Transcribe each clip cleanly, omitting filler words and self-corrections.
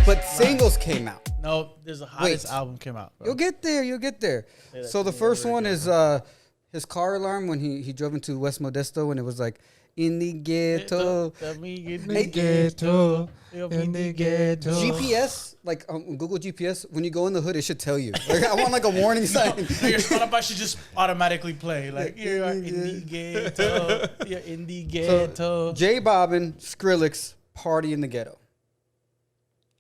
But singles came out. No, there's the hottest album came out. Bro. You'll get there. So the first one is his car alarm when he drove into West Modesto, and it was like, in the ghetto. In the ghetto. GPS, like Google GPS, when you go in the hood, it should tell you. Like, I want like a warning sign. Your Spotify should just automatically play. Like, you are in the ghetto. You're in the ghetto. So, J Blavin Skrillex, Party in the Ghetto.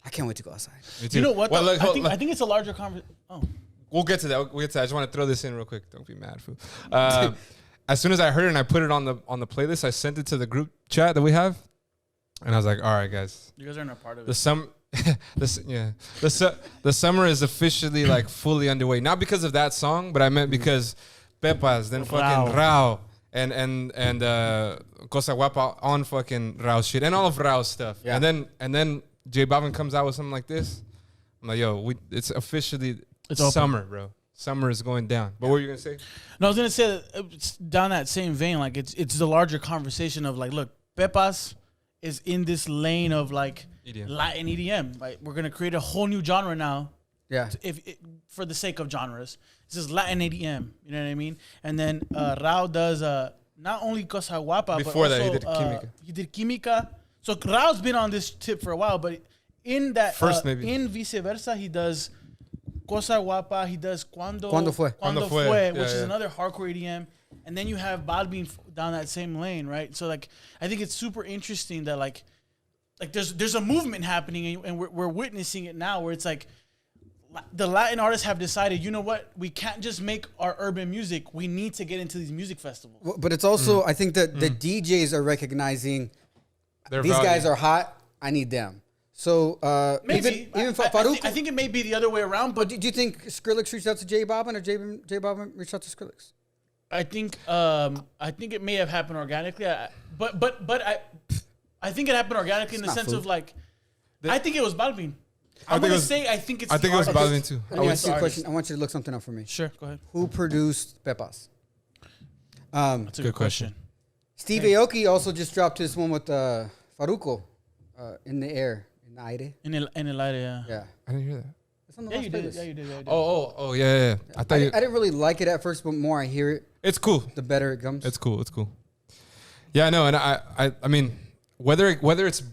I can't wait to go outside. You know what? Well, look, I think it's a larger conversation. Oh. We'll get to that. I just want to throw this in real quick. Don't be mad, fool. As soon as I heard it and I put it on the playlist, I sent it to the group chat that we have, and I was like, "All right, guys, you guys are not part of it." The summer is officially like fully underway. Not because of that song, but I meant because Pepas, then fucking Rao, and Cosa Guapa on fucking Rao shit and all of Rao's stuff. Yeah. And then J Blavin comes out with something like this. I'm like, yo, it's officially summer, bro. Summer is going down. But what were you gonna say? No, I was gonna say that it's down that same vein. Like it's the larger conversation of like, look, Pepas is in this lane of like EDM. Latin EDM. Like we're gonna create a whole new genre now. Yeah. For the sake of genres, this is Latin EDM. You know what I mean? And then Rao does not only Cosa Guapa, before but also, that he did Química. So Rao's been on this tip for a while, but in that in Vice Versa, he does Cosa Guapa, he does Cuando Fue, which is another hardcore EDM. And then you have Balvin down that same lane, right? So like, I think it's super interesting that like there's a movement happening, and we're witnessing it now, where it's like the Latin artists have decided, you know what, we can't just make our urban music. We need to get into these music festivals. Well, but it's also, I think that the DJs are recognizing these guys are hot. I need them. So maybe even Farouk, I think it may be the other way around. But do you think Skrillex reached out to J Blavin or J Blavin reached out to Skrillex? I think it may have happened organically. But I think it happened organically in the sense of like, I think it was Balvin. I think it was Balvin too. Let me ask you a question. I want you to look something up for me. Sure, go ahead. Who produced Pepas? That's a good question. Steve Aoki also just dropped his one with Faruco, In the Air. In el aire, yeah. Yeah. I didn't hear that. It's on the last playlist. Yeah, you did. Oh, yeah. I didn't really like it at first, but more I hear it, it's cool. The better it comes. It's cool. Yeah, I know, and I mean, whether it's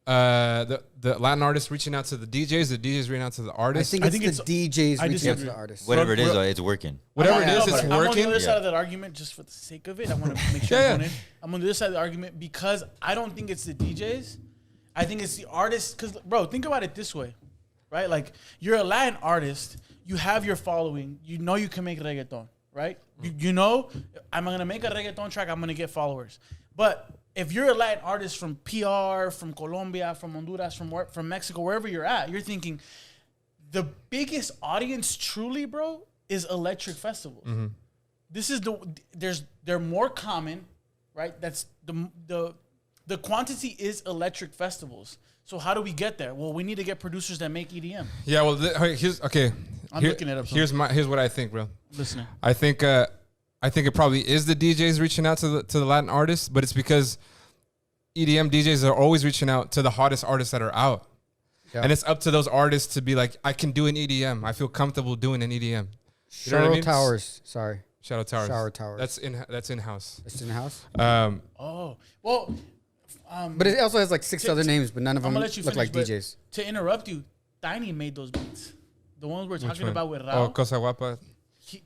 the Latin artists reaching out to the DJs reaching out to the artists. I think it's the DJs reaching out to the artists. Whatever it is, it's working. Whatever it is, it's working. I'm on the other side of that argument just for the sake of it. I want to make sure I'm on the other side of the argument because I don't think it's the DJs. I think it's the artists. Because, bro, think about it this way, right? Like, you're a Latin artist. You have your following. You know you can make reggaeton, right? You know, I'm going to make a reggaeton track. I'm going to get followers. But if you're a Latin artist from PR, from Colombia, from Honduras, from Mexico, wherever you're at, you're thinking the biggest audience truly, bro, is electric festivals. Mm-hmm. This is they're more common, right? That's the quantity is electric festivals. So how do we get there? Well, we need to get producers that make EDM. Yeah, well, here's okay. I'm looking it up. Here's what I think, bro. Listening. I think it probably is the DJs reaching out to the Latin artists, but it's because EDM DJs are always reaching out to the hottest artists that are out. Yeah. And it's up to those artists to be like, I can do an EDM. I feel comfortable doing an EDM. Shadow Towers. Sorry. Shadow Towers. Shower Towers. That's in-house. It's in-house? Well... but it also has like six other names, but none of them look finish, like DJs. To interrupt you, Tiny made those beats. The ones we're talking about with Rao. Oh, Cosa Guapa.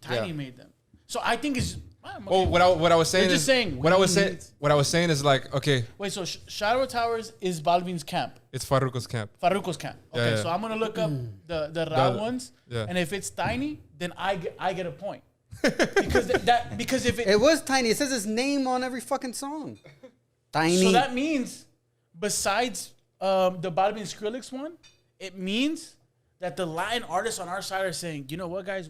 Tiny made them. So I think it's... Oh, what I was saying is... What I was saying is like, okay. Wait, so Shadow Towers is Balvin's camp? It's Farruko's camp. Okay, so I'm going to look up the Rao ones. Yeah. And if it's Tiny, then I get a point. because if it was Tiny. It says his name on every fucking song. Tiny. So that means, besides the Balvin Skrillex one, it means that the Latin artists on our side are saying, you know what, guys,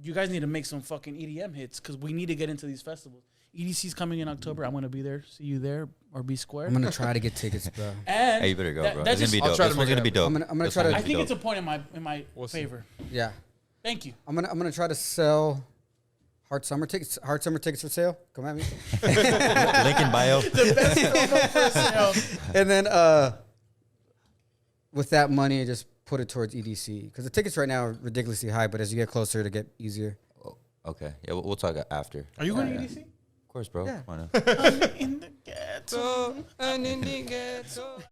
you guys need to make some fucking EDM hits because we need to get into these festivals. EDC's coming in October. I'm going to be there. See you there or be square. I'm going to try to get tickets, bro. And hey, you better go, bro. It's going to be dope. This one's going to be dope. I'm going to try to... I think it's a point in my favor. Yeah. Thank you. I'm gonna try to sell Hard Summer tickets for sale. Come at me. Link in bio. The best promo for sale. And then with that money, just put it towards EDC because the tickets right now are ridiculously high. But as you get closer, to get easier. Oh, okay. Yeah, we'll talk after. Are you going to EDC? Of course, bro. Yeah. Why not? I'm in the ghetto. I'm in the ghetto.